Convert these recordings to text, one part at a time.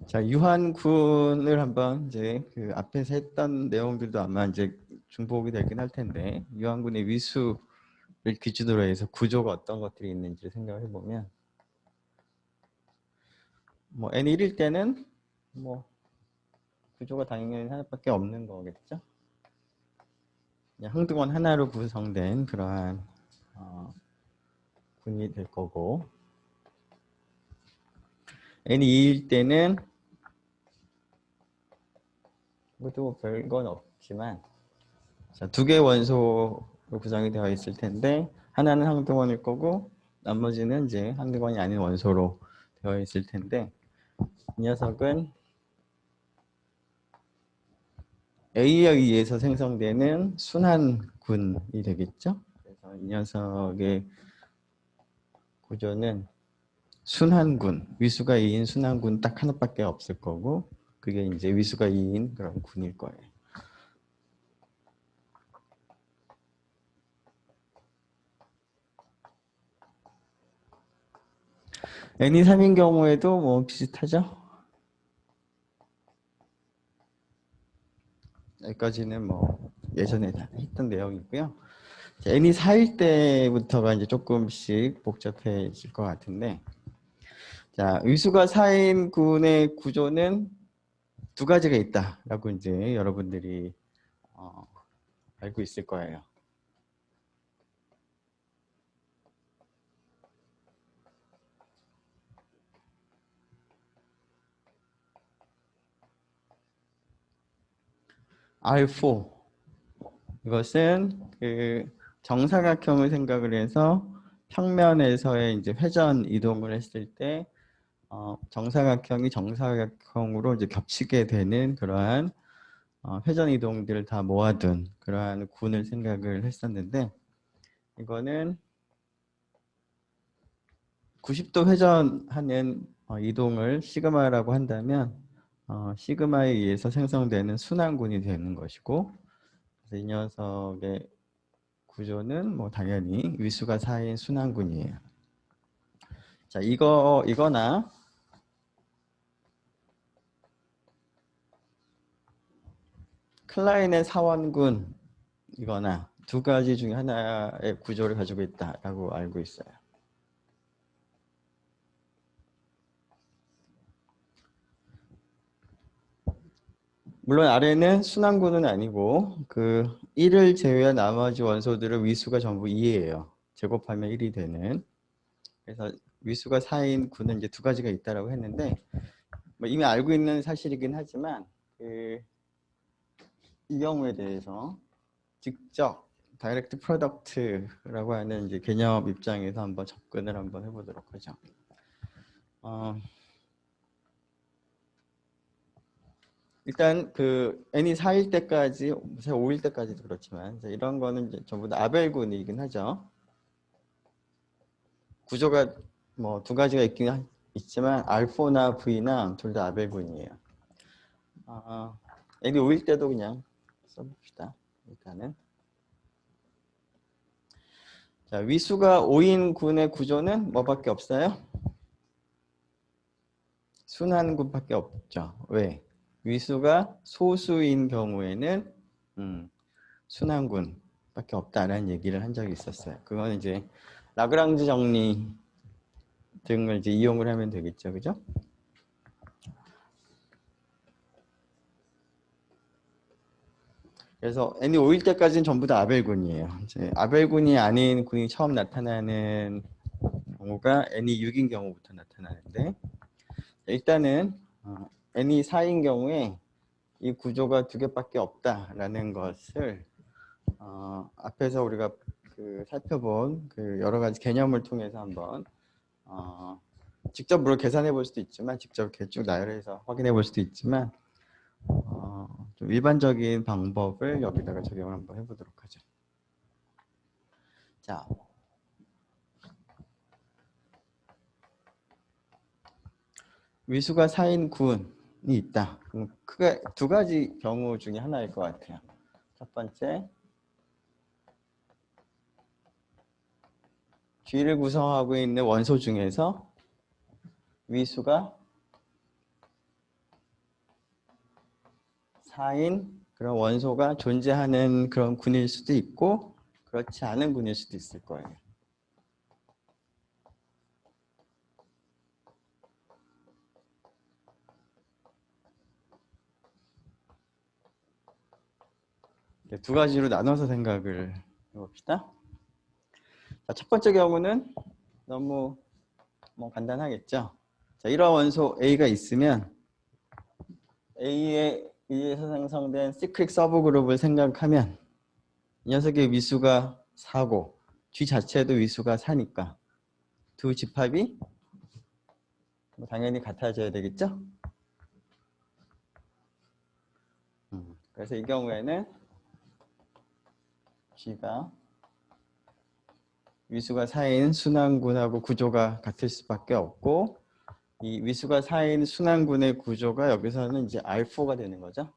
자, 유한군을 한번 이제 그 앞에서 했던 내용들도 아마 이제 중복이 되긴 할 텐데, 유한군의 위수를 기준으로 해서 구조가 어떤 것들이 있는지 생각을 해보면, 뭐 n1일 때는 뭐 구조가 당연히 하나밖에 없는 거겠죠. 그냥 항등원 하나로 구성된 그러한 군이 될 거고, n2일 때는 이것도 별건 없지만, 자, 두 개의 원소로 구성이 되어 있을 텐데, 하나는 항등원일 거고 나머지는 이제 항등원이 아닌 원소로 되어 있을 텐데, 이 녀석은 A에 의해서 생성되는 순환군이 되겠죠. 그래서 이 녀석의 구조는 순환군, 위수가 2인 순환군 딱 하나밖에 없을 거고, 그게 이제 위수가 2인 그런 군일 거예요. n이 3인 경우에도 뭐 비슷하죠. 여기까지는 뭐 예전에 다 했던 내용이고요. n이 4일 때부터가 이제 조금씩 복잡해질 것 같은데, 자, 위수가 4인 군의 구조는 두 가지가 있다라고 이제 여러분들이 알고 있을 거예요. R4, 이것은 그 정사각형을 생각을 해서 평면에서의 이제 회전 이동을 했을 때 정사각형이 정사각형으로 이제 겹치게 되는 그러한 회전 이동들을 다 모아둔 그러한 군을 생각을 했었는데, 이거는 90도 회전하는 이동을 시그마라고 한다면 시그마에 의해서 생성되는 순환군이 되는 것이고, 그래서 이 녀석의 구조는 뭐 당연히 위수가 4인 순환군이에요. 자, 이거나 클라인의 사원군 이거나 두 가지 중에 하나의 구조를 가지고 있다라고 알고 있어요. 물론 아래는 순환군은 아니고 그 1을 제외한 나머지 원소들은 위수가 전부 2예요. 제곱하면 1이 되는. 그래서 위수가 4인 군은 이제 두 가지가 있다라고 했는데, 뭐 이미 알고 있는 사실이긴 하지만 이 경우에 대해서 직접 다이렉트 프로덕트라고 하는 이제 개념 입장에서 한번 접근을 한번 해보도록 하죠. 일단 그 n이 4일 때까지, 5일 때까지도 그렇지만 이런 거는 이제 전부 다 아벨군이긴 하죠. 구조가 뭐 두 가지가 있긴 있지만 R4나 V나 둘 다 아벨군이에요. n이 5일 때도 그냥 써봅시다. 일단은 자, 위수가 5인 군의 구조는 뭐밖에 없어요? 순환군밖에 없죠. 왜? 위수가 소수인 경우에는 순환군밖에 없다라는 얘기를 한 적이 있었어요. 그건 이제 라그랑지 정리 등을 이제 이용을 하면 되겠죠, 그죠? 그래서 n이 5일 때까지는 전부 다 아벨군이에요. 이제 아벨군이 아닌 군이 처음 나타나는 경우가 n이 6인 경우부터 나타나는데, 일단은 n이 4인 경우에 이 구조가 두 개밖에 없다라는 것을 앞에서 우리가 그 살펴본 그 여러 가지 개념을 통해서 한번 직접 물론 계산해 볼 수도 있지만, 직접 이렇게 쭉 나열해서 확인해 볼 수도 있지만, 좀 일반적인 방법을 여기다가 적용을 한번 해보도록 하죠. 자, 위수가 4인 군, 있다. 그럼 크게 두 가지 경우 중에 하나일 것 같아요. 첫 번째, G를 구성하고 있는 원소 중에서 위수가 4인 그런 원소가 존재하는 그런 군일 수도 있고 그렇지 않은 군일 수도 있을 거예요. 두 가지로 나눠서 생각을 해봅시다. 자, 첫 번째 경우는 너무 간단하겠죠. 자, 이런 원소 A가 있으면 A에 의해서 생성된 시크릿 서브그룹을 생각하면 이 녀석의 위수가 4고 G 자체도 위수가 4니까 두 집합이 당연히 같아져야 되겠죠. 그래서 이 경우에는 G가 위수가 4인 순환군하고 구조가 같을 수밖에 없고 이 위수가 4인 순환군의 구조가 여기서는 이제 R4가 되는 거죠.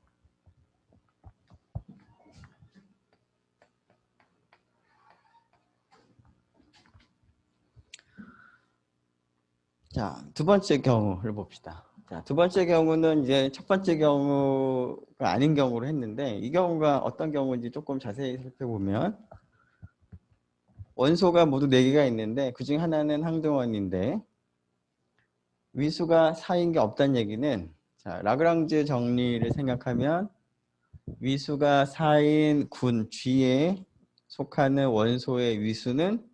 자, 두 번째 경우를 봅시다. 자, 두 번째 경우는 이제 첫 번째 경우가 아닌 경우로 했는데 이 경우가 어떤 경우인지 조금 자세히 살펴보면 원소가 모두 4개가 있는데 그중 하나는 항등원인데 위수가 4인 게 없다는 얘기는 자, 라그랑즈 정리를 생각하면 위수가 4인 군 G에 속하는 원소의 위수는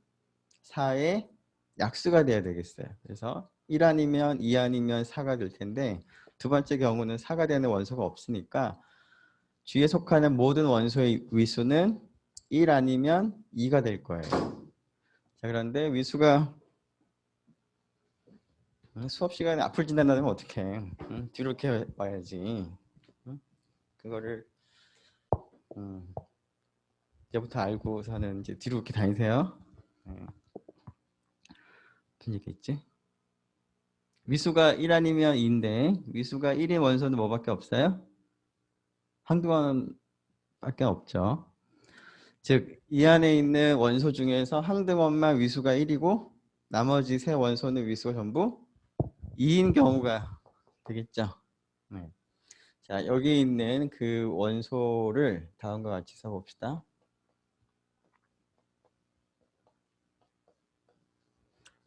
4의 약수가 돼야 되겠어요. 그래서 1 아니면 2 아니면 4가 될 텐데 두 번째 경우는 4가 되는 원소가 없으니까 G에 속하는 모든 원소의 위수는 1 아니면 2가 될 거예요. 자, 그런데 위수가 수업 시간에 앞을 지나다면 어떡해. 뒤로 이렇게 와야지. 그거를 이제부터 알고서는 이제 뒤로 이렇게 다니세요. 무슨 얘기 있지? 위수가 1 아니면 2인데 위수가 1인 원소는 뭐밖에 없어요? 항등원밖에 없죠. 즉, 이 안에 있는 원소 중에서 항등원만 위수가 1이고 나머지 세 원소는 위수가 전부 2인 경우가 되겠죠. 네. 자, 여기 있는 그 원소를 다음과 같이 써봅시다.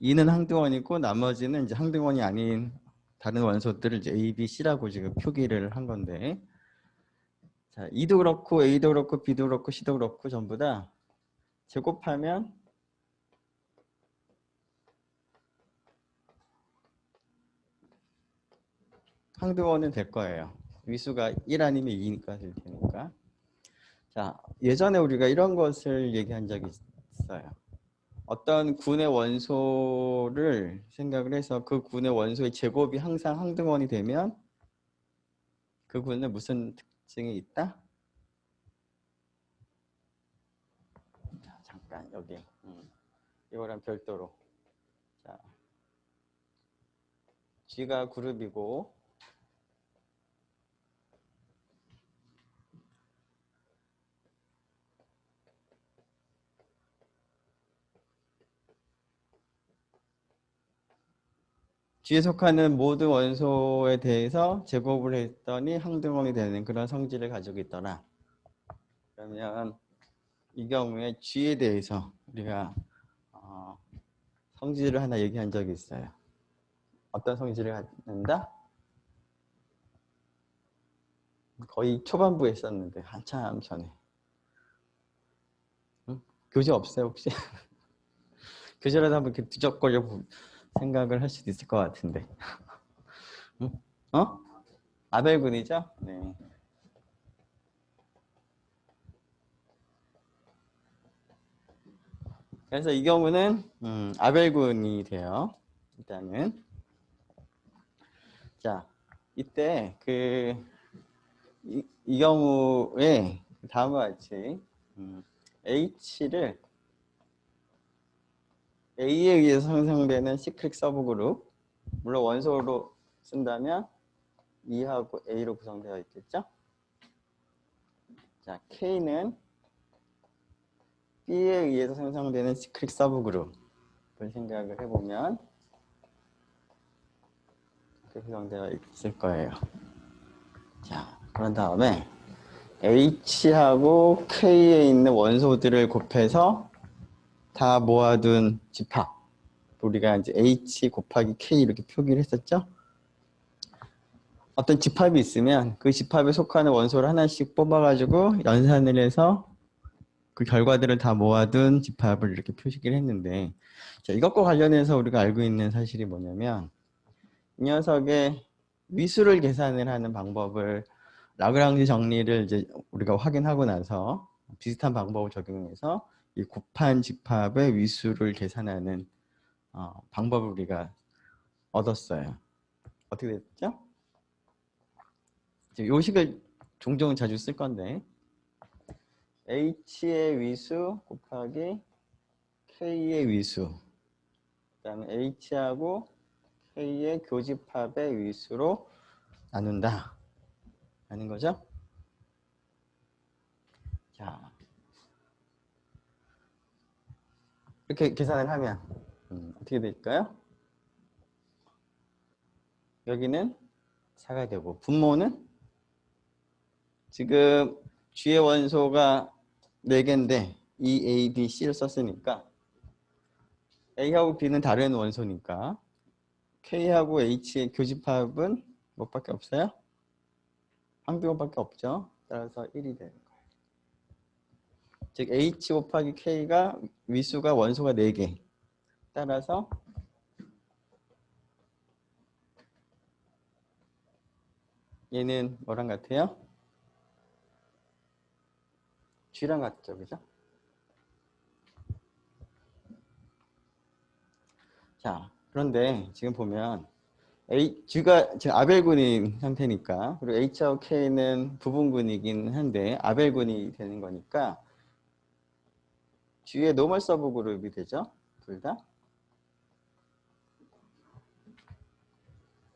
2는 항등원이고 나머지는 이제 항등원이 아닌 다른 원소들을 이제 A, B, C라고 지금 표기를 한 건데 자, E도 그렇고 A도 그렇고 B도 그렇고 C도 그렇고 전부 다 제곱하면 항등원은 될 거예요. 위수가 1 아니면 2니까 될 테니까. 자, 예전에 우리가 이런 것을 얘기한 적이 있어요. 어떤 군의 원소를 생각을 해서 그 군의 원소의 제곱이 항상 항등원이 되면 그 군은 무슨 특징이 있다? 자, 잠깐 여기 이거랑 별도로 자, G가 그룹이고 G에 속하는 모든 원소에 대해서 제곱을 했더니 항등원이 되는 그런 성질을 가지고 있더라. 그러면 이 경우에 G에 대해서 우리가 성질을 하나 얘기한 적이 있어요. 어떤 성질을 갖는다? 거의 초반부에 썼는데 한참 전에. 응? 교재 없어요 혹시? 교재라도 한번 이렇게 뒤적거려 생각을 할 수도 있을 것 같은데. 응? 어? 아벨군이죠? 네. 그래서 이 경우는 아벨군이 돼요. 일단은 자 이때 이 경우에 다음과 같이 H를 A에 의해서 생성되는 시크릿 서브그룹 물론 원소로 쓴다면 E하고 A로 구성되어 있겠죠? 자, K는 B에 의해서 생성되는 시크릿 서브그룹을 생각을 해보면 이렇게 구성되어 있을 거예요. 자, 그런 다음에 H하고 K에 있는 원소들을 곱해서 다 모아둔 집합. 우리가 이제 H 곱하기 K 이렇게 표기를 했었죠? 어떤 집합이 있으면 그 집합에 속하는 원소를 하나씩 뽑아가지고 연산을 해서 그 결과들을 다 모아둔 집합을 이렇게 표시를 했는데, 자, 이것과 관련해서 우리가 알고 있는 사실이 뭐냐면, 이 녀석의 위수를 계산을 하는 방법을 라그랑지 정리를 이제 우리가 확인하고 나서 비슷한 방법을 적용해서 이 곱한 집합의 위수를 계산하는 방법을 우리가 얻었어요. 어떻게 됐죠? 이 식을 종종 자주 쓸 건데, H의 위수 곱하기 K의 위수, 그 다음에 H하고 K의 교집합의 위수로 나눈다 라는 거죠. 자, 이렇게 계산을 하면 어떻게 될까요? 여기는 4가 되고, 분모는 지금 G의 원소가 4개인데 E, A, B, C를 썼으니까 A하고 B는 다른 원소니까 K하고 H의 교집합은 뭐밖에 없어요? 항등호밖에 없죠. 따라서 1이 되는 거예요. 즉 H 곱하기 K가 위수가 원소가 4개. 따라서 얘는 뭐랑 같아요? G랑 같죠, 그죠? 자, 그런데 지금 보면 G가 지금 아벨군인 상태니까, 그리고 H하고 K는 부분군이긴 한데 아벨군이 되는 거니까 G의 노멀 서브 그룹이 되죠, 둘 다.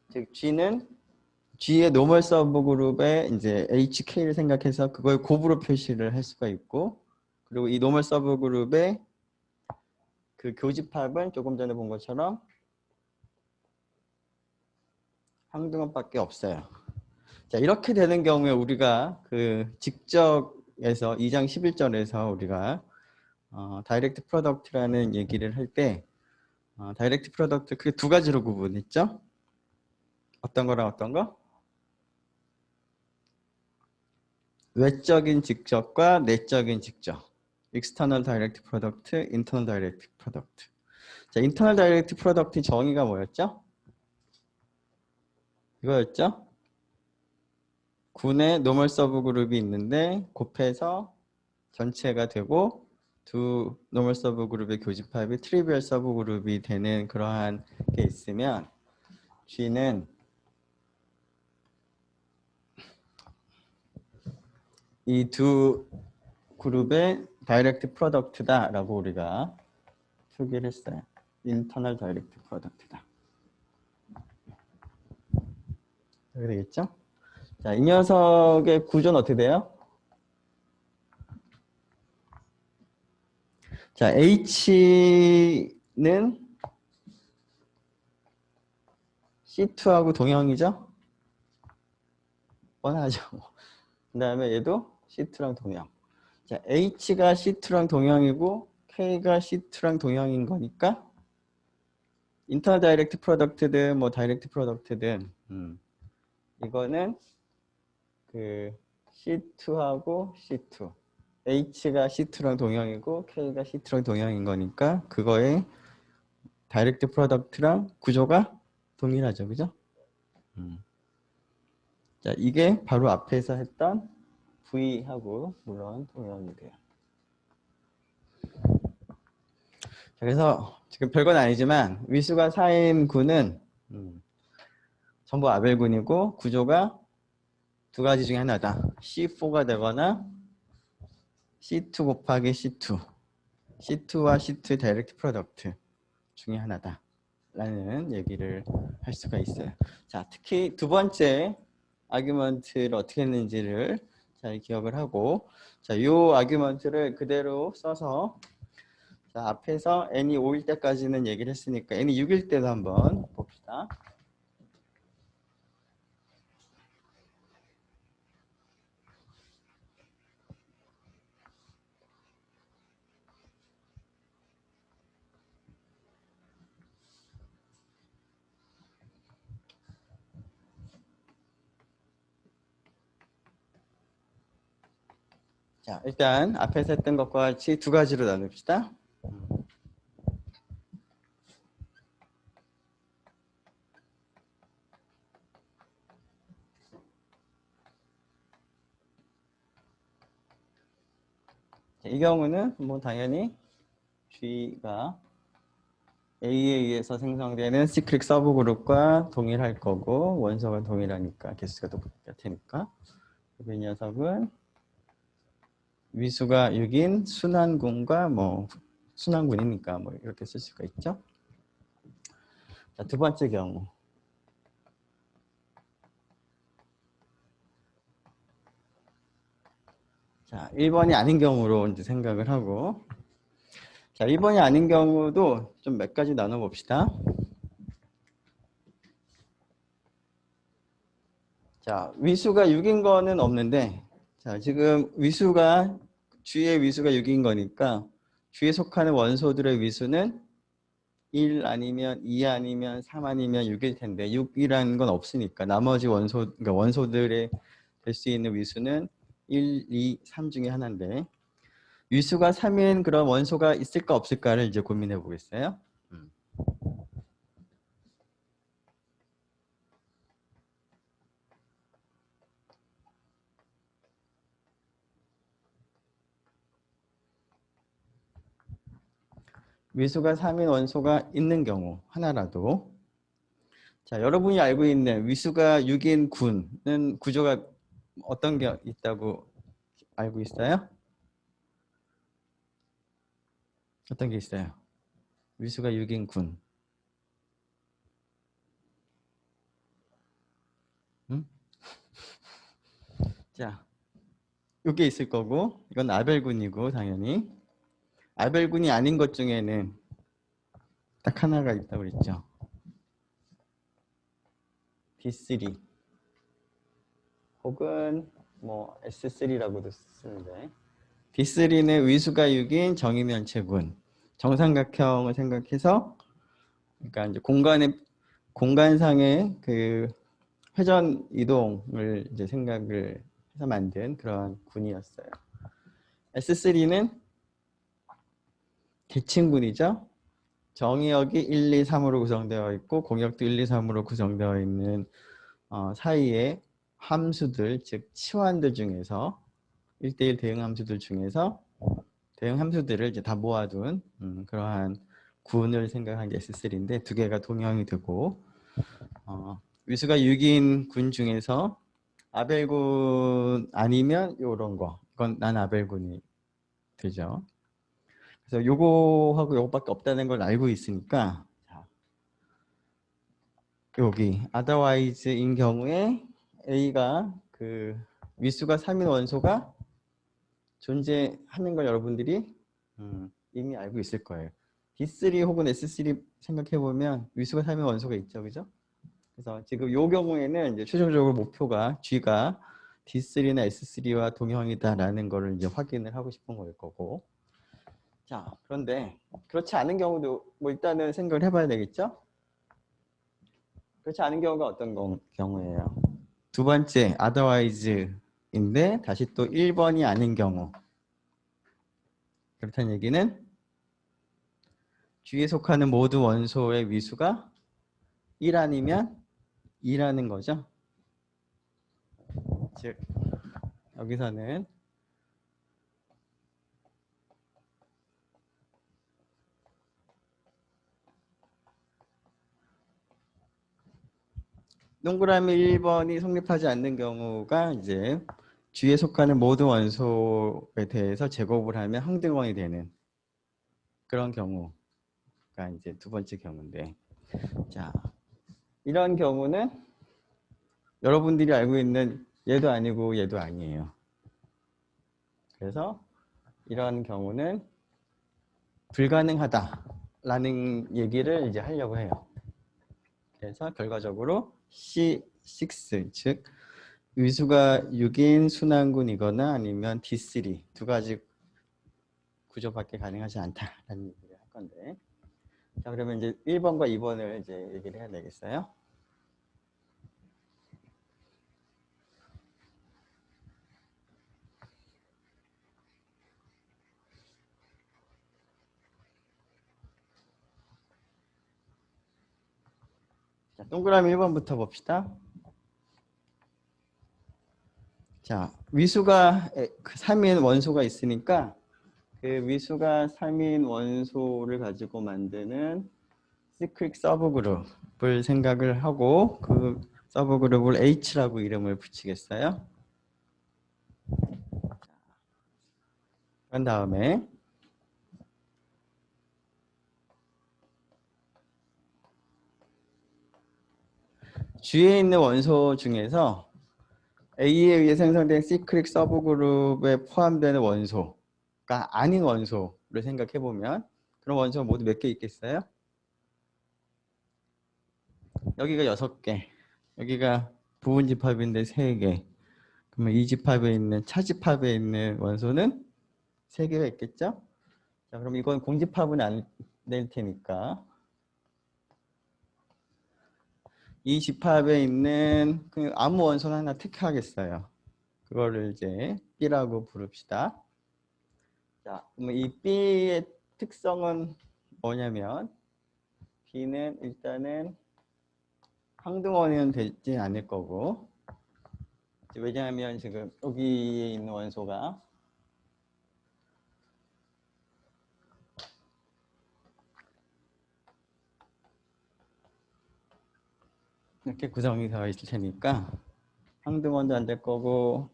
즉 G는 G의 노멀 서브 그룹에 이제 HK를 생각해서 그걸 곱으로 표시를 할 수가 있고, 그리고 이 노멀 서브 그룹의 그 교집합은 조금 전에 본 것처럼 항등호밖에 없어요. 자, 이렇게 되는 경우에 우리가 그 직접에서 2장 11절에서 우리가 다이렉트 프로덕트라는 얘기를 할 때 다이렉트 프로덕트 크게 두 가지로 구분했죠. 어떤 거랑 어떤 거? 외적인 직접과 내적인 직접. External Direct Product, Internal Direct Product. 자, Internal Direct Product 정의가 뭐였죠? 이거였죠? 군의 노멀 서브 그룹이 있는데 곱해서 전체가 되고 두 노멀 서브 그룹의 교집합이 트리비얼 서브 그룹이 되는 그러한 게 있으면 G는 이 두 그룹의 다이렉트 프로덕트다라고 우리가 표기를 했어요. 인터널 다이렉트 프로덕트다. 그렇게 되겠죠? 자, 이 녀석의 구조는 어떻게 돼요? 자, H는 C2하고 동형이죠? 뻔하죠. 그 다음에 얘도 C2랑 동형. 자, H가 C2랑 동형이고 K가 C2랑 동형인 거니까 인터널 다이렉트 프로덕트든 뭐 다이렉트 프로덕트든 이거는 그 C2하고 C2 H가 C2랑 동형이고 K가 C2랑 동형인 거니까 그거의 다이렉트 프로덕트랑 구조가 동일하죠, 그죠? 자, 이게 바로 앞에서 했던 V하고 물론 동형이 돼요. 자, 그래서 지금 별건 아니지만 위수가 4인 군은 전부 아벨군이고 구조가 두 가지 중에 하나다. C4가 되거나 C2 곱하기 C2, C2와 C2의 다이렉트 프로덕트 중에 하나다 라는 얘기를 할 수가 있어요. 자, 특히 두 번째 아규먼트를 어떻게 했는지를 잘 기억을 하고, 자, 요 아규먼트를 그대로 써서, 자, 앞에서 n이 5일 때까지는 얘기를 했으니까 n이 6일 때도 한번 봅시다. 자, 일단 앞에서 했던 것과 같이 두 가지로 나눕시다. 이 경우는 뭐 당연히 G가 A에 의해서 생성되는 시크릿 서브그룹과 동일할 거고, 원소가 동일하니까 개수가 똑같으니까. 이 녀석은 위수가 6인 순환군과 뭐 순환군이니까 뭐 이렇게 쓸 수가 있죠. 자, 두 번째 경우. 자, 1번이 아닌 경우로 이제 생각을 하고, 자, 1번이 아닌 경우도 좀 몇 가지 나눠 봅시다. 자, 위수가 6인 거는 없는데, 자, 지금 위수가 주의 위수가 6인 거니까 주에 속하는 원소들의 위수는 1 아니면 2 아니면 3 아니면 6일 텐데 6이라는 건 없으니까 나머지 그러니까 원소들의 될 수 있는 위수는 1, 2, 3 중에 하나인데, 위수가 3인 그런 원소가 있을까 없을까를 이제 고민해 보겠어요. 위수가 3인 원소가 있는 경우 하나라도, 자, 여러분이 알고 있는 위수가 6인 군은 구조가 어떤 게 있다고 알고 있어요? 어떤 게 있어요? 위수가 6인 군. 응? 자, 이게 있을 거고, 이건 아벨군이고 당연히. 아벨군이 아닌 것 중에는 딱 하나가 있다고 그랬죠. D3 혹은 뭐 S3라고도 쓰는데, D3는 위수가 6인 정의면체군. 정삼각형을 생각해서, 그러니까 이제 공간상의 그 회전 이동을 이제 생각을 해서 만든 그런 군이었어요. S3는 계층군이죠. 정의역이 1, 2, 3으로 구성되어 있고 공역도 1, 2, 3으로 구성되어 있는 사이에 함수들, 즉 치환들 중에서 1대1 대응 함수들 중에서 대응 함수들을 이제 다 모아둔 그러한 군을 생각한 게 S3인데, 두 개가 동형이 되고, 위수가 6인 군 중에서 아벨군 아니면 요런 거, 이건 난 아벨군이 되죠. 그래서 요거하고 요거밖에 없다는 걸 알고 있으니까, 여기 otherwise인 경우에 A가 그 위수가 3인 원소가 존재하는 걸 여러분들이 이미 알고 있을 거예요. D3 혹은 S3 생각해보면 위수가 3인 원소가 있죠, 그죠? 그래서 지금 이 경우에는 이제 최종적으로 목표가 G가 D3나 S3와 동형이다라는 거를 이제 확인을 하고 싶은 거일 거고. 자, 그런데 그렇지 않은 경우도 뭐 일단은 생각을 해봐야 되겠죠? 그렇지 않은 경우가 어떤 경우예요? 두 번째, otherwise인데 다시 또 1번이 아닌 경우. 그렇다는 얘기는 G에 속하는 모든 원소의 위수가 1 아니면 2라는 거죠. 즉 여기서는 동그라미 1번이 성립하지 않는 경우가 이제 G에 속하는 모든 원소에 대해서 제곱을 하면 항등원이 되는 그런 경우가 이제 두 번째 경우인데, 자, 이런 경우는 여러분들이 알고 있는 얘도 아니고 얘도 아니에요. 그래서 이런 경우는 불가능하다라는 얘기를 이제 하려고 해요. 그래서 결과적으로 C6, 즉 위수가 6인 순환군이거나 아니면 D3 두 가지 구조밖에 가능하지 않다라는 얘기를 할 건데, 자 그러면 이제 1번과 2번을 이제 얘기를 해야 되겠어요. 자, 동그라미 1번부터 봅시다. 자, 위수가 3인 원소가 있으니까 그 위수가 3인 원소를 가지고 만드는 시크릿 서브그룹을 생각을 하고 그 서브그룹을 H라고 이름을 붙이겠어요. 그런 다음에 주위에 있는 원소 중에서 A에 의해 생성된 시크릿 서브그룹에 포함되는 원소가 아닌 원소를 생각해보면 그런 원소가 모두 몇 개 있겠어요? 여기가 6개, 여기가 부분집합인데 3개, 그러면 이 집합에 있는 차집합에 있는 원소는 3개가 있겠죠? 자, 그럼 이건 공집합은 안 될 테니까 이 집합에 있는 그 아무 원소는 하나 택하겠어요. 그거를 이제 B라고 부릅시다. 자, 그럼 이 B의 특성은 뭐냐면 B는 일단은 항등원은 되지 않을 거고, 왜냐하면 지금 여기에 있는 원소가 이렇게 구성이 되어 있을 테니까 항등원도 안 될 거고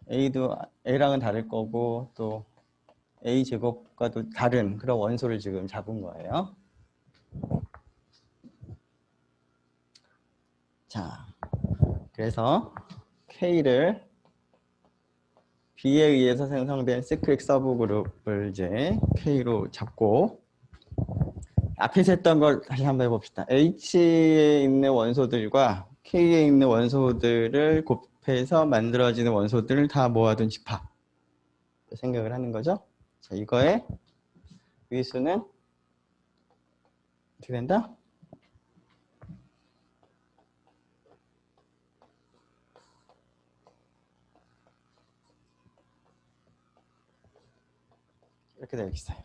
A랑은 다를 거고 또 A 제곱과도 다른 그런 원소를 지금 잡은 거예요. 자, 그래서 K를 B에 의해서 생성된 시크릿 서브그룹을 이제 K로 잡고, 앞에서 했던 걸 다시 한번 해봅시다. H에 있는 원소들과 K에 있는 원소들을 곱해서 만들어지는 원소들을 다 모아둔 집합 생각을 하는 거죠. 자, 이거의 위수는 어떻게 된다? 이렇게 되어 있어요.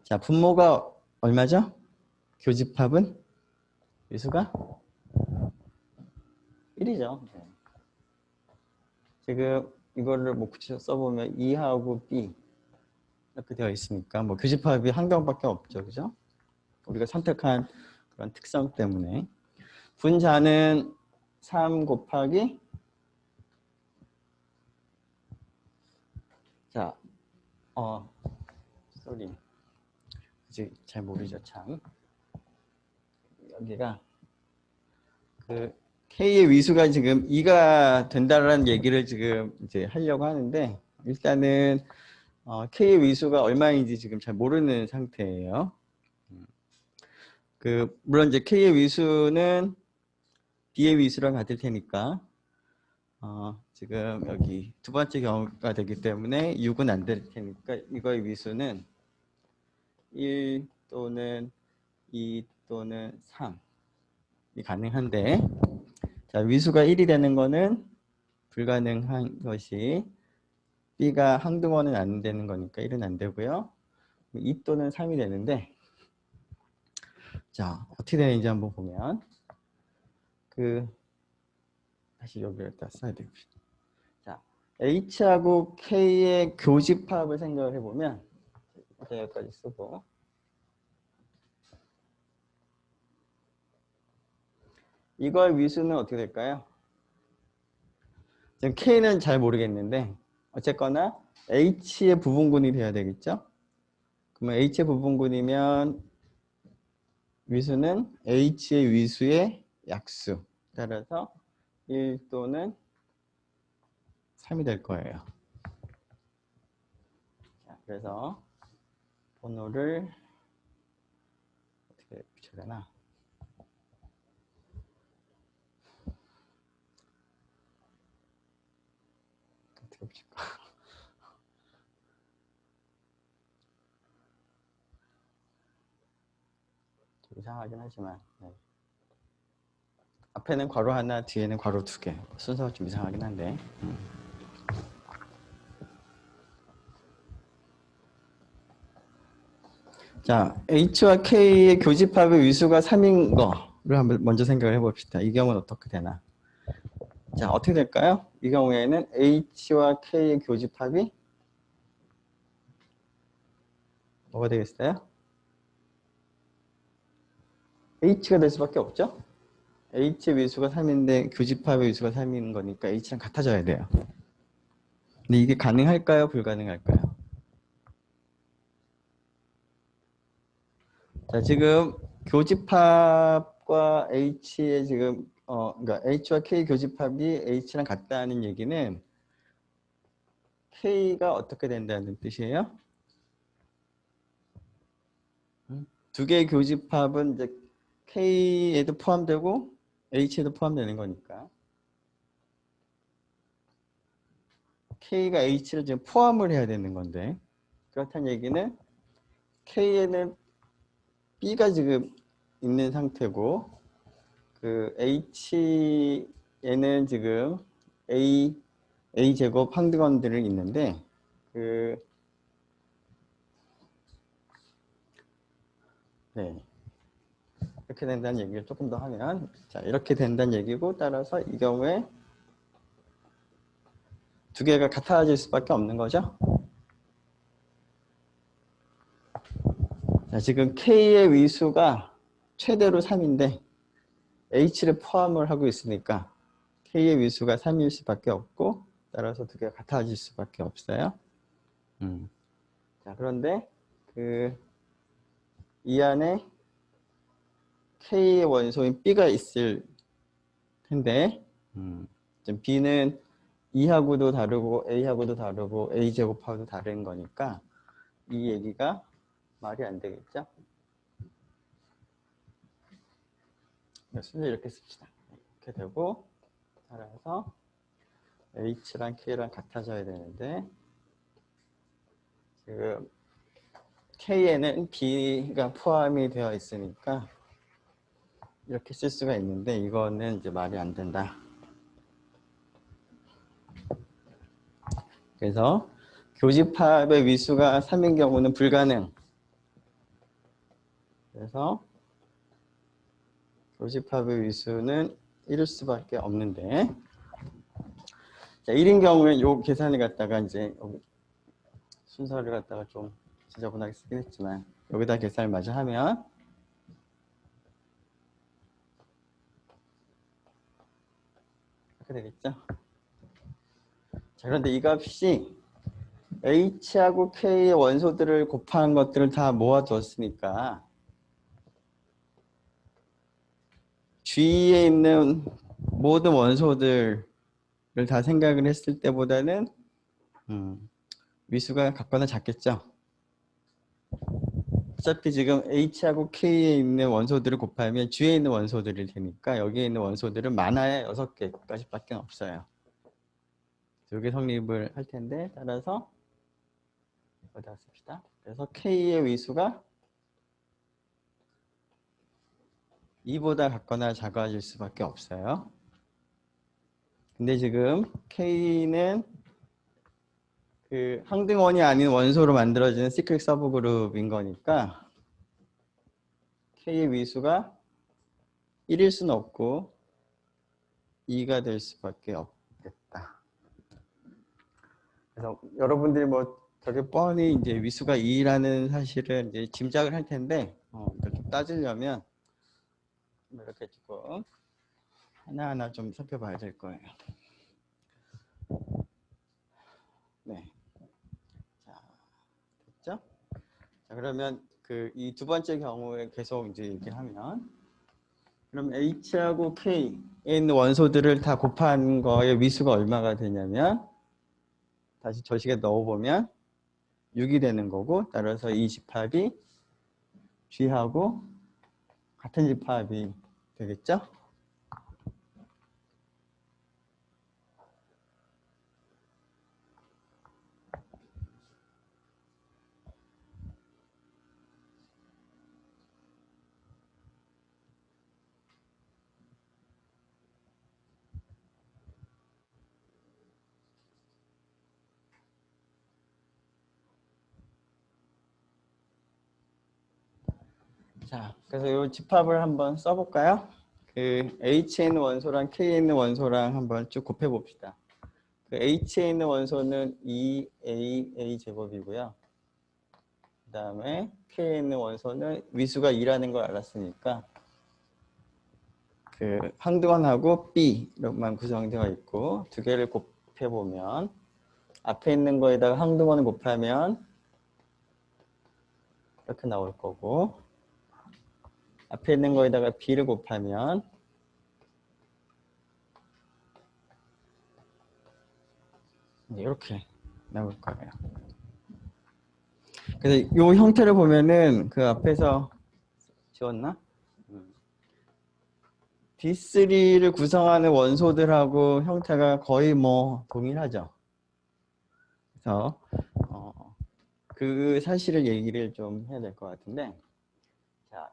자, 분모가 얼마죠? 교집합은 위수가 1이죠. 지금 이거를 뭐 붙여서 써보면 2하고 B 이렇게 되어 있으니까 뭐 교집합이 한 경밖에 없죠, 그죠? 우리가 선택한 그런 특성 때문에 분자는 3 곱하기 자, 쏘리 아직 잘 모르죠, 참. 여기가 그 K의 위수가 지금 2가 된다라는 얘기를 지금 이제 하려고 하는데, 일단은 K의 위수가 얼마인지 지금 잘 모르는 상태예요. 물론 이제 K의 위수는 B의 위수랑 같을 테니까 지금 여기 두 번째 경우가 되기 때문에 6은 안 될 테니까 이거의 위수는 1 또는 2 또는 3이 가능한데, 자, 위수가 1이 되는 거는 불가능한 것이 B가 항등원은 안 되는 거니까 1은 안 되고요. 2 또는 3이 되는데, 자, 어떻게 되는지 한번 보면 다시 여기에다 써야 됩니다. 자, H하고 K의 교집합을 생각을 해보면 여기까지 쓰고, 이거의 위수는 어떻게 될까요? 지금 K는 잘 모르겠는데 어쨌거나 H의 부분군이 돼야 되겠죠? 그러면 H의 부분군이면 위수는 H의 위수의 약수 따라서 1 또는 3이 될 거예요. 자, 그래서 번호를 어떻게 붙여야 되나? 어떻게 붙일까? 좀 이상하긴 하지만 네. 앞에는 괄호 하나, 뒤에는 괄호 2개. 순서가 좀 이상하긴 한데. 자, H와 K의 교집합의 위수가 3인 거를 한번 먼저 생각을 해봅시다. 이 경우는 어떻게 되나? 자, 어떻게 될까요? 이 경우에는 H와 K의 교집합이 뭐가 되겠어요? H가 될 수밖에 없죠? H의 위수가 3인데 교집합의 위수가 3인 거니까 H랑 같아져야 돼요. 근데 이게 가능할까요? 불가능할까요? 자, 지금 교집합과 H의 지금 그러니까 H와 K 교집합이 H랑 같다는 얘기는 K가 어떻게 된다는 뜻이에요? 두 개의 교집합은 이제 K에도 포함되고 H에도 포함되는 거니까 K가 H를 지금 포함을 해야 되는 건데 그렇다는 얘기는 K에는 B가 지금 있는 상태고 그 H에는 지금 A 제곱 항등원들이 있는데 네. 이렇게 된다는 얘기를 조금 더 하면 자 이렇게 된다는 얘기고 따라서 이 경우에 두 개가 같아질 수밖에 없는 거죠. 자, 지금 K의 위수가 최대로 3인데 H를 포함을 하고 있으니까 K의 위수가 3일 수밖에 없고 따라서 두 개가 같아질 수밖에 없어요. 자, 그런데 이 안에 K의 원소인 B가 있을 텐데 B는 2하고도 다르고 A하고도 다르고 A제곱하고도 다른 거니까 이 얘기가 말이 안 되겠죠? 순서 이렇게 씁시다. 이렇게 되고 따라서 H랑 K랑 같아져야 되는데 지금 K에는 B가 포함이 되어 있으니까 이렇게 쓸 수가 있는데 이거는 이제 말이 안 된다. 그래서 교집합의 위수가 3인 경우는 불가능. 그래서 교집합의 위수는 1일 수밖에 없는데 자, 1인 경우는 요 계산을 갖다가 이제 순서를 갖다가 좀 지저분하게 쓰긴 했지만 여기다 계산을 마저 하면 이렇게 되겠죠. 자, 그런데 이 값이 H하고 K의 원소들을 곱한 것들을 다 모아두었으니까 G에 있는 모든 원소들을 다 생각을 했을 때보다는 위수가 같거나 작겠죠. 어차피 지금 H하고 K에 있는 원소들을 곱하면 G에 있는 원소들이 되니까 여기에 있는 원소들은 많아야 6개까지밖에 없어요. 이게 성립을 할 텐데 따라서 여기다 씁시다. 그래서 K의 위수가 2보다 같거나 작아질 수밖에 없어요. 근데 지금 K는 그 항등원이 아닌 원소로 만들어지는 시크릿 서브그룹인 거니까 K의 위수가 1일 수는 없고 2가 될 수밖에 없겠다. 그래서 여러분들이 뭐 저게 뻔히 이제 위수가 2라는 사실을 이제 짐작을 할 텐데 좀 따지려면 이렇게 조금 하나하나 좀 살펴봐야 될 거예요. 네. 자, 됐죠? 자, 그러면 이 두 번째 경우에 계속 이제 얘기하면 그럼 H하고 K에 있는 원소들을 다 곱한 거의 위수가 얼마가 되냐면 다시 저식에 넣어보면 6이 되는 거고 따라서 이 집합이 G하고 같은 집합이 되겠죠? 자, 그래서 이 집합을 한번 써볼까요? 그 H에 있는 원소랑 K에 있는 원소랑 한번 쭉 곱해 봅시다. 그 H에 있는 원소는 2AA 제곱이고요. 그 다음에 K에 있는 원소는 위수가 2라는 걸 알았으니까 그 항등원하고 B로만 구성되어 있고 두 개를 곱해 보면 앞에 있는 거에다가 항등원을 곱하면 이렇게 나올 거고 앞에 있는 거에다가 B를 곱하면 이렇게 나올 거예요. 그래서 이 형태를 보면은 그 앞에서 지웠나? D3를 구성하는 원소들하고 형태가 거의 뭐 동일하죠. 그래서 그 사실을 얘기를 좀 해야 될 것 같은데, 자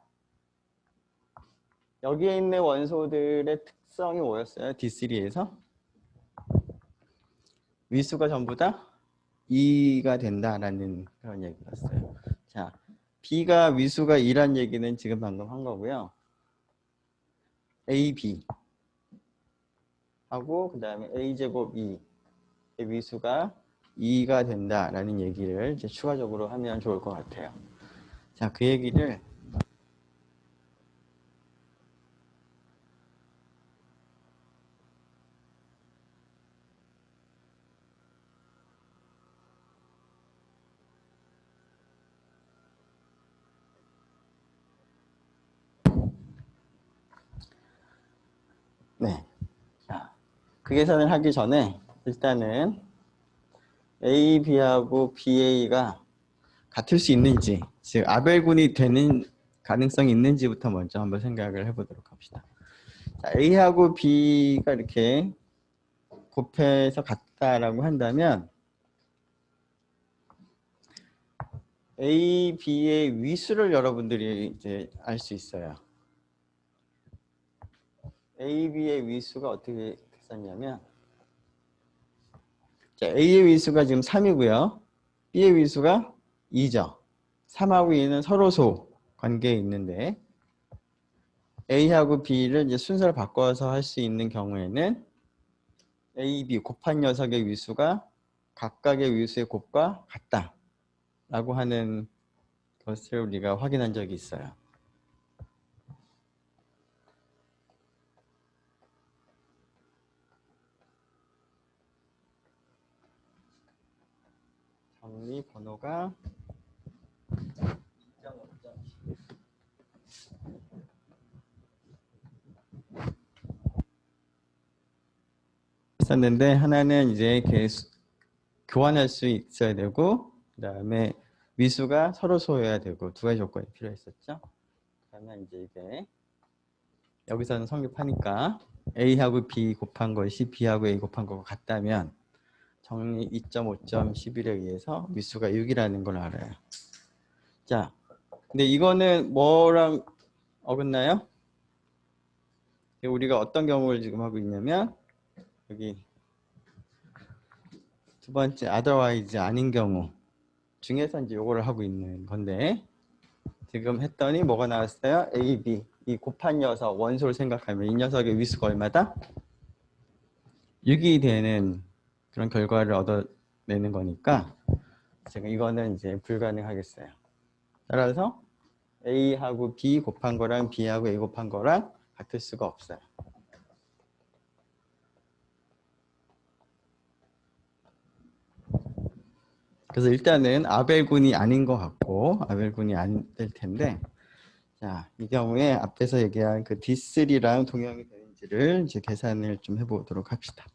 여기에 있는 원소들의 특성이 뭐였어요? D3에서 위수가 전부 다 2가 된다라는 그런 얘기였어요. 자, B가 위수가 2란 얘기는 지금 방금 한 거고요. A, B 하고 그 다음에 A제곱 2의 위수가 2가 된다라는 얘기를 이제 추가적으로 하면 좋을 것 같아요. 자, 그 얘기를 네. 자, 그 계산을 하기 전에 일단은 A, B하고 BA가 같을 수 있는지, 즉 아벨군이 되는 가능성이 있는지부터 먼저 한번 생각을 해보도록 합시다. 자, A하고 B가 이렇게 곱해서 같다라고 한다면 A, B의 위수를 여러분들이 이제 알 수 있어요. A, B의 위수가 어떻게 됐었냐면 자, A의 위수가 지금 3이고요. B의 위수가 2죠. 3하고 2는 서로소 관계에 있는데 A하고 B를 이제 순서를 바꿔서 할 수 있는 경우에는 A, B 곱한 녀석의 위수가 각각의 위수의 곱과 같다 라고 하는 것을 우리가 확인한 적이 있어요. 정리 번호가 있었는데 하나는 이제 이렇게 교환할 수 있어야 되고 그 다음에 위수가 서로 소여야 되고 두 가지 조건이 필요했었죠. 그러면 이제 이게 여기서는 성립하니까 A하고 B 곱한 것이 B하고 A 곱한 것과 같다면 정리 2.5.11에 의해서 위수가 6이라는 걸 알아요. 자, 근데 이거는 뭐랑 어긋나요? 우리가 어떤 경우를 지금 하고 있냐면 여기 두 번째 otherwise 아닌 경우 중에서 이제 요거를 하고 있는 건데 지금 했더니 뭐가 나왔어요? A, B 이 곱한 녀석 원소를 생각하면 이 녀석의 위수가 얼마다? 6이 되는 그런 결과를 얻어내는 거니까 지금 이거는 이제 불가능하겠어요. 따라서 A하고 B 곱한 거랑 B하고 A 곱한 거랑 같을 수가 없어요. 그래서 일단은 아벨군이 아닌 것 같고 아벨군이 안 될 텐데 자, 이 경우에 앞에서 얘기한 그 D3랑 동형이 되는지를 이제 계산을 좀 해보도록 합시다.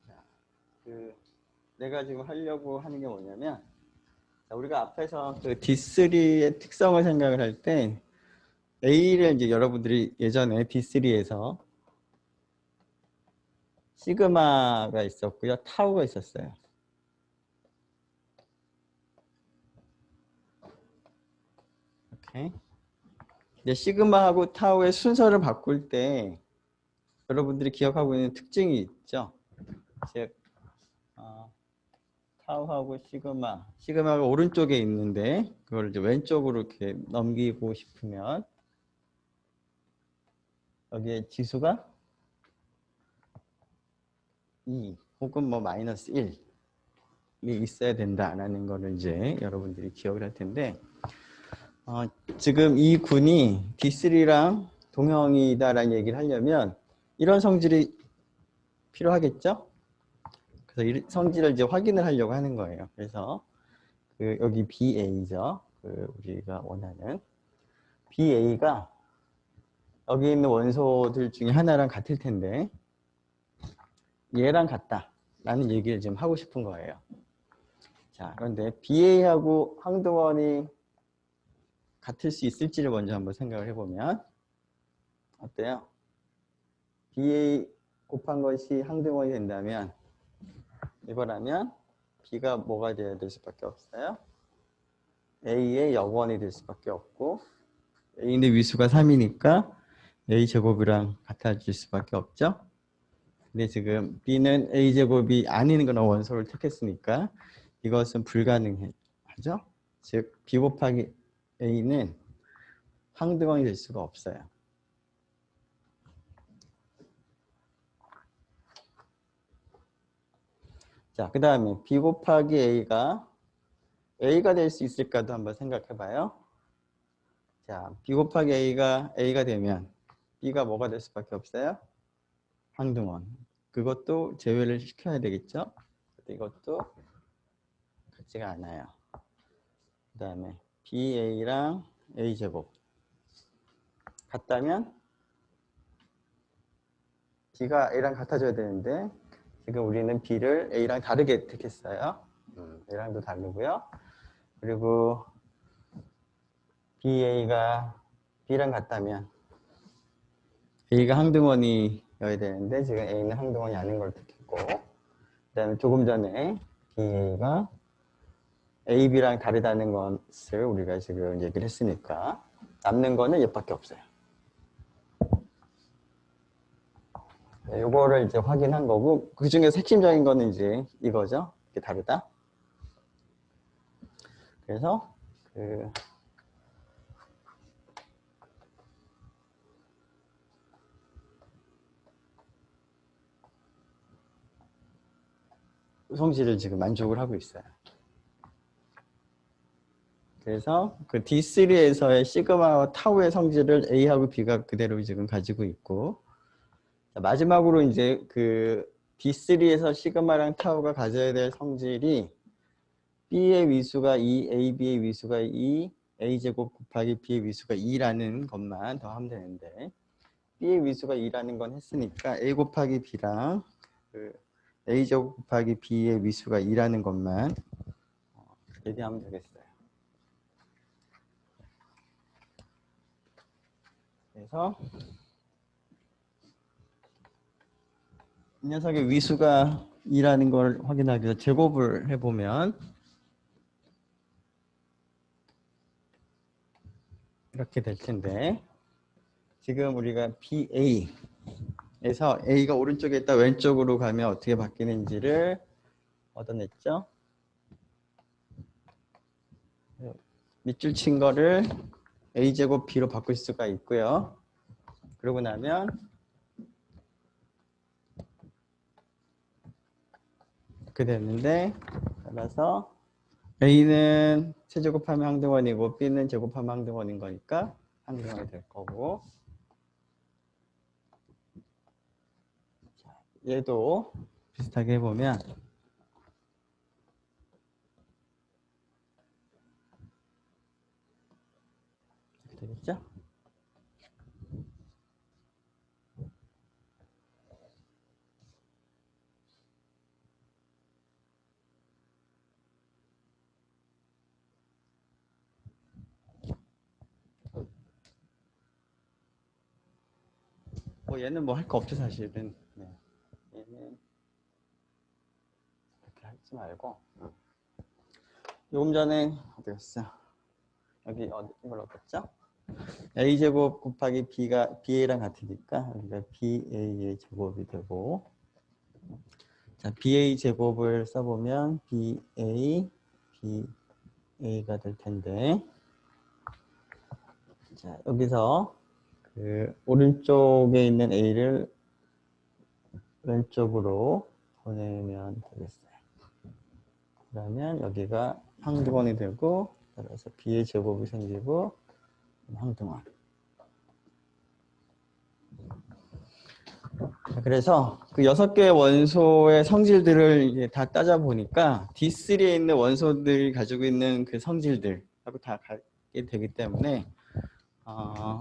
자, 내가 지금 하려고 하는 게 뭐냐면, 자, 우리가 앞에서 그 D3의 특성을 생각을 할 때 A를 이제 여러분들이 예전에 D3에서 시그마가 있었고요, 타우가 있었어요. 오케이. 이제 시그마하고 타우의 순서를 바꿀 때 여러분들이 기억하고 있는 특징이 있죠. 즉 타우하고 시그마가 오른쪽에 있는데 그걸 이제 왼쪽으로 이렇게 넘기고 싶으면 여기에 지수가 2 혹은 뭐 마이너스 1이 있어야 된다라는 거를 이제 여러분들이 기억을 할 텐데 지금 이 군이 D3랑 동형이다라는 얘기를 하려면 이런 성질이 필요하겠죠? 그래서 이 성질을 이제 확인을 하려고 하는 거예요. 그래서 여기 BA죠. 우리가 원하는 BA가 여기 있는 원소들 중에 하나랑 같을 텐데 얘랑 같다라는 얘기를 지금 하고 싶은 거예요. 자, 그런데 BA하고 황동원이 같을 수 있을지를 먼저 한번 생각을 해보면 어때요? BA 곱한 것이 황동원이 된다면 이거라면 B가 뭐가 돼야 될 수밖에 없어요? A의 역원이 될 수밖에 없고 A의 위수가 3이니까 A제곱이랑 같아질 수밖에 없죠. 근데 지금 B는 A제곱이 아닌 그런 원소를 택했으니까 이것은 불가능하죠. 즉 B 곱하기 A는 황등원이 될 수가 없어요. 자, 그 다음에 B 곱하기 A가 될 수 있을까도 한번 생각해 봐요. 자, B 곱하기 A가 되면 B가 뭐가 될 수밖에 없어요? 황등원. 그것도 제외를 시켜야 되겠죠? 이것도 같지가 않아요. 그 다음에 BA랑 A제곱 같다면 B가 A랑 같아져야 되는데 지금 우리는 B를 A랑 다르게 택했어요. A랑도 다르고요. 그리고 BA가 B랑 같다면 A가 항등원이어야 되는데 지금 A는 항등원이 아닌 걸 택했고 그 다음에 조금 전에 BA가 AB랑 다르다는 것을 우리가 지금 얘기를 했으니까 남는 거는 얘밖에 없어요. 이거를 이제 확인한 거고 그 중에서 핵심적인 거는 이제 이거죠. 이게 다르다. 그래서 성질을 지금 만족을 하고 있어요. 그래서 그 D3에서의 시그마와 타우의 성질을 A하고 B가 그대로 지금 가지고 있고 마지막으로 이제 그 D3에서 시그마랑 타우가 가져야 될 성질이 B의 위수가 2, AB의 위수가 2, A제곱 곱하기 B의 위수가 2라는 것만 더 하면 되는데 B의 위수가 2라는 건 했으니까 A 곱하기 B랑 A제곱 곱하기 B의 위수가 2라는 것만 얘기하면 되겠어요. 그래서 이 녀석의 위수가 2라는 걸 확인하기 위해서 제곱을 해보면 이렇게 될 텐데 지금 우리가 BA에서 A가 오른쪽에 있다 왼쪽으로 가면 어떻게 바뀌는지를 얻어냈죠. 밑줄 친 거를 A제곱 B로 바꿀 수가 있고요. 그러고 나면 이렇게 됐는데 따라서 A는 세제곱하면 항등원이고 B는 제곱하면 항등원인 거니까 항등원이 될 거고 얘도 비슷하게 해보면 되겠죠? 뭐 얘는 뭐 할 거 없죠 사실은. 네. 얘는 이렇게 하지 말고 조금 전에 어디 갔어? 여기 어디 이걸 어딨죠? a제곱 곱하기 b가 ba랑 같으니까 여기가 ba의 제곱이 되고, 자 ba 제곱을 써보면 ba가 될 텐데, 자 여기서 그 오른쪽에 있는 a를 왼쪽으로 보내면 되겠어요. 그러면 여기가 항등원이 되고, 따라서 b의 제곱이 생기고 항등원. 그래서 그 6개의 원소의 성질들을 이제 다 따져보니까 D3에 있는 원소들이 가지고 있는 그 성질들하고 다 갖게 되기 때문에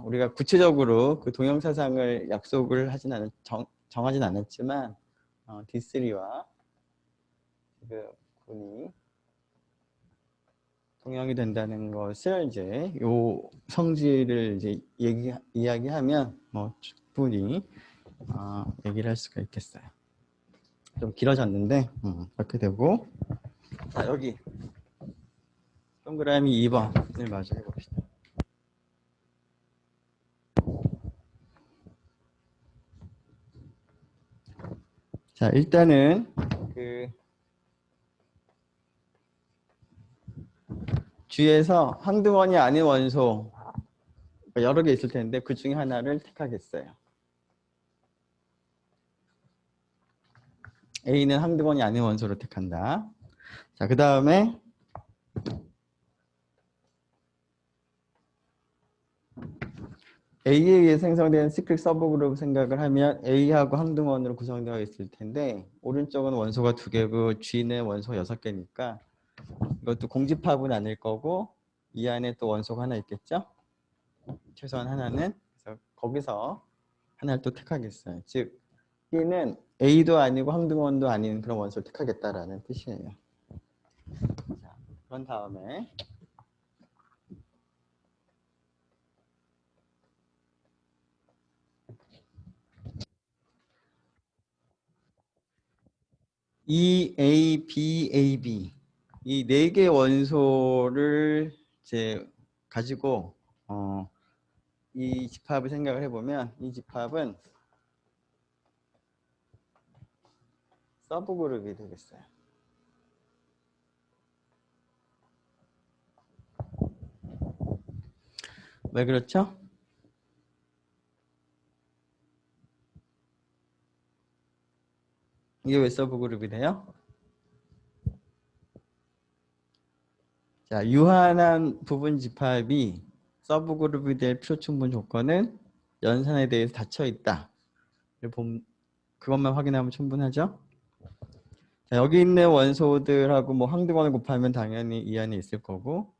우리가 구체적으로 그 동형사상을 약속을 정하진 않았지만 D3와 그 군이 동형이 된다는 것을 이제 요 성질을 이제 이야기하면 뭐 충분히 얘기를 할 수가 있겠어요. 좀 길어졌는데 그렇게 되고, 자 여기 동그라미 2번을 마저 해봅시다. 자 일단은 그 주에서 항등원이 아닌 원소 여러 개 있을 텐데 그 중에 하나를 택하겠어요. A는 항등원이 아닌 원소를 택한다. 자, 그 다음에 A에 의해 생성된 시크릿 서브그룹 생각을 하면 A하고 항등원으로 구성되어 있을 텐데, 오른쪽은 원소가 2개고 G는 원소가 6개니까 이것도 공집합은 아닐 거고 이 안에 또 원소가 하나 있겠죠? 최소한 하나는. 그래서 거기서 하나를 또 택하겠어요. 즉 B는 A도 아니고 항등원도 아닌 그런 원소를 택하겠다라는 뜻이에요. 자, 그런 다음에 A, B, A, B 이 4개 원소를 이제 가지고 이 집합을 생각을 해보면 이 집합은 서브그룹이 되겠어요. 왜 그렇죠? 이게 왜 서브그룹이 돼요? 자, 유한한 부분 집합이 서브그룹이 될 필요충분 조건은 연산에 대해서 닫혀 있다. 그것만 확인하면 충분하죠? 자, 여기 있는 원소들하고 뭐 항등원을 곱하면 당연히 이 안에 있을 거고,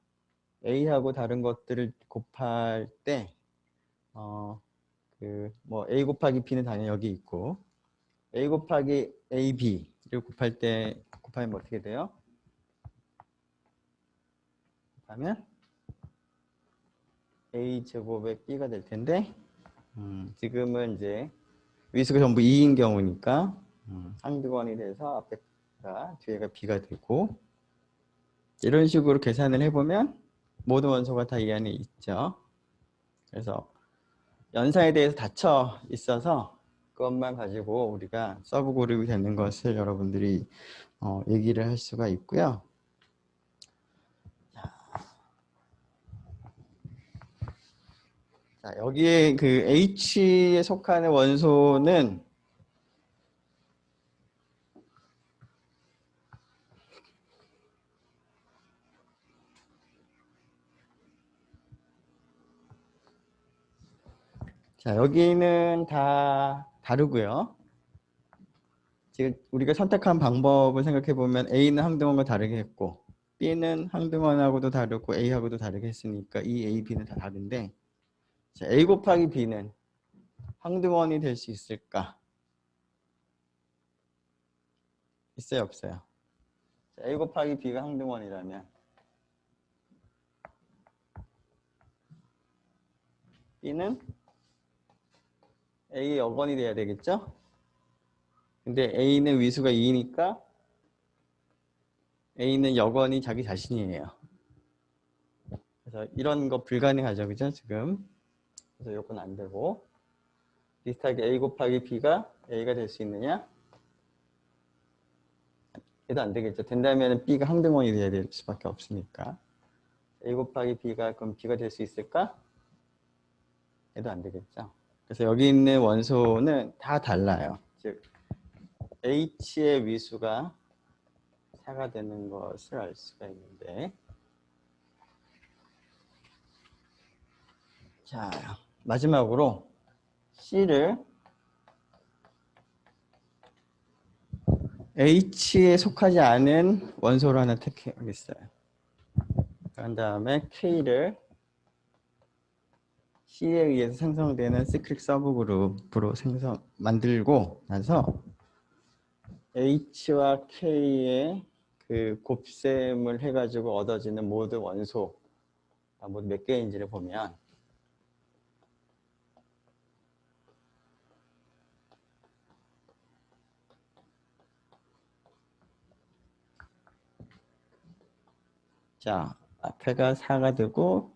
A하고 다른 것들을 곱할 때 뭐 A 곱하기 B는 당연히 여기 있고, A 곱하기 AB를 곱하면 뭐 어떻게 돼요? 곱하면 A 제곱의 B가 될 텐데, 지금은 이제 위수가 전부 2인 경우니까 항등원이 돼서 앞에가 뒤에가 B가 되고, 이런 식으로 계산을 해보면 모든 원소가 다 이 안에 있죠. 그래서 연산에 대해서 닫혀 있어서 그것만 가지고 우리가 서브그룹이 되는 것을 여러분들이 얘기를 할 수가 있고요. 자, 여기에 그 H에 속하는 원소는 자, 여기는 다 다르고요. 지금 우리가 선택한 방법을 생각해 보면 A는 항등원과 다르게 했고 B는 항등원하고도 다르고 A하고도 다르게 했으니까 이 A, B는 다 다른데, 자, A 곱하기 B는 항등원이 될 수 있을까? 있어요, 없어요? 자, A 곱하기 B가 항등원이라면 B는 A의 여건이 돼야 되겠죠? 근데 A는 위수가 2니까 A는 여건이 자기 자신이에요. 그래서 이런 거 불가능하죠, 그죠? 지금. 그래서 요건 안 되고. 비슷하게 A 곱하기 B가 A가 될 수 있느냐? 얘도 안 되겠죠. 된다면 B가 항등원이 돼야 될 수밖에 없으니까. A 곱하기 B가 그럼 B가 될 수 있을까? 얘도 안 되겠죠. 그래서 여기 있는 원소는 다 달라요. 즉 H의 위수가 4가 되는 것을 알 수가 있는데, 자 마지막으로 C를 H에 속하지 않은 원소로 하나 택하겠어요. 그런 다음에 K를 C에 의해서 생성되는 시클릭 서브그룹으로 만들고 나서 H와 K의 그 곱셈을 해가지고 얻어지는 모든 원소 모두 몇 개인지를 보면 자 앞에가 4가 되고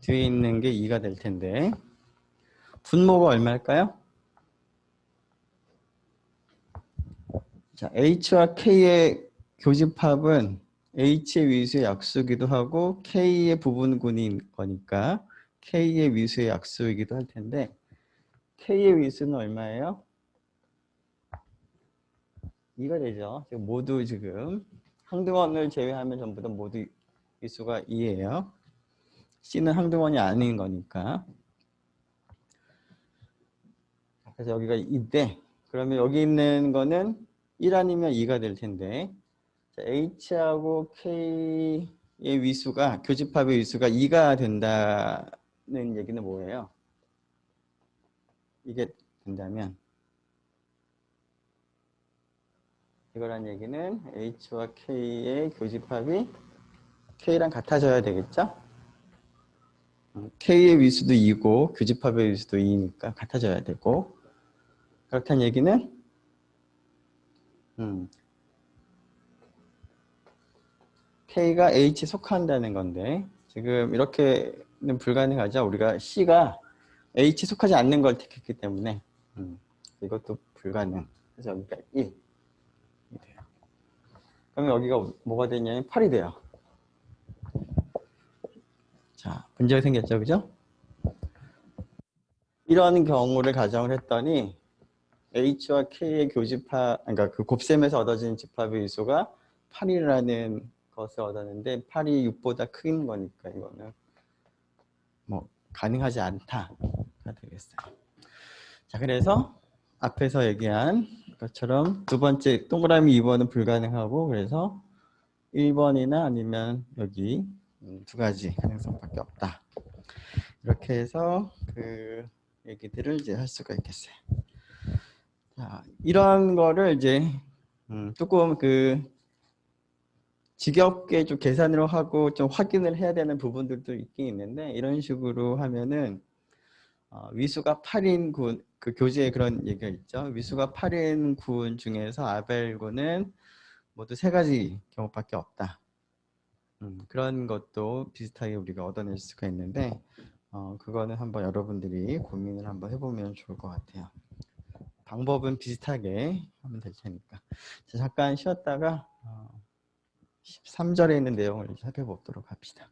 뒤에 있는 게 2가 될 텐데 분모가 얼마일까요? 자, H와 K의 교집합은 H의 위수의 약수이기도 하고 K의 부분군인 거니까 K의 위수의 약수이기도 할 텐데 K의 위수는 얼마예요? 2가 되죠. 지금 모두 지금 항등원을 제외하면 전부 다 모두 위수가 2예요. C는 항등원이 아닌 거니까. 그래서 여기가 2인데 그러면 여기 있는 거는 1 아니면 2가 될 텐데 자, H하고 K의 위수가 교집합의 위수가 2가 된다는 얘기는 뭐예요? 이게 된다면 이거란 얘기는 H와 K의 교집합이 K랑 같아져야 되겠죠? K의 위수도 2고 교집합의 위수도 2니까 같아져야 되고 그렇다는 얘기는 K가 H에 속한다는 건데 지금 이렇게는 불가능하죠. 우리가 C가 H에 속하지 않는 걸 택했기 때문에 이것도 불가능. 그래서 여기가 1이 돼요. 그러면 여기가 뭐가 되냐면 8이 돼요. 자, 문제가 생겼죠, 그죠? 이런 경우를 가정을 했더니 H와 K의 교집합, 그러니까 그 곱셈에서 얻어진 집합의 위수가 8이라는 것을 얻었는데 8이 6보다 큰 거니까 이거는 뭐 가능하지 않다가 되겠어요. 자, 그래서 앞에서 얘기한 것처럼 두 번째 동그라미 2번은 불가능하고 그래서 1번이나 아니면 여기 두 가지 가능성밖에 없다. 이렇게 해서 그 얘기들을 이제 할 수가 있겠어요. 자, 이런 거를 이제 조금 그 지겹게 좀 계산으로 하고 좀 확인을 해야 되는 부분들도 있긴 있는데 이런 식으로 하면은 위수가 8인 군, 그 교재에 그런 얘기가 있죠. 위수가 8인 군 중에서 아벨군은 모두 3가지 경우밖에 없다. 그런 것도 비슷하게 우리가 얻어낼 수가 있는데 그거는 한번 여러분들이 고민을 한번 해보면 좋을 것 같아요. 방법은 비슷하게 하면 될 테니까. 자, 잠깐 쉬었다가 13절에 있는 내용을 살펴보도록 합시다.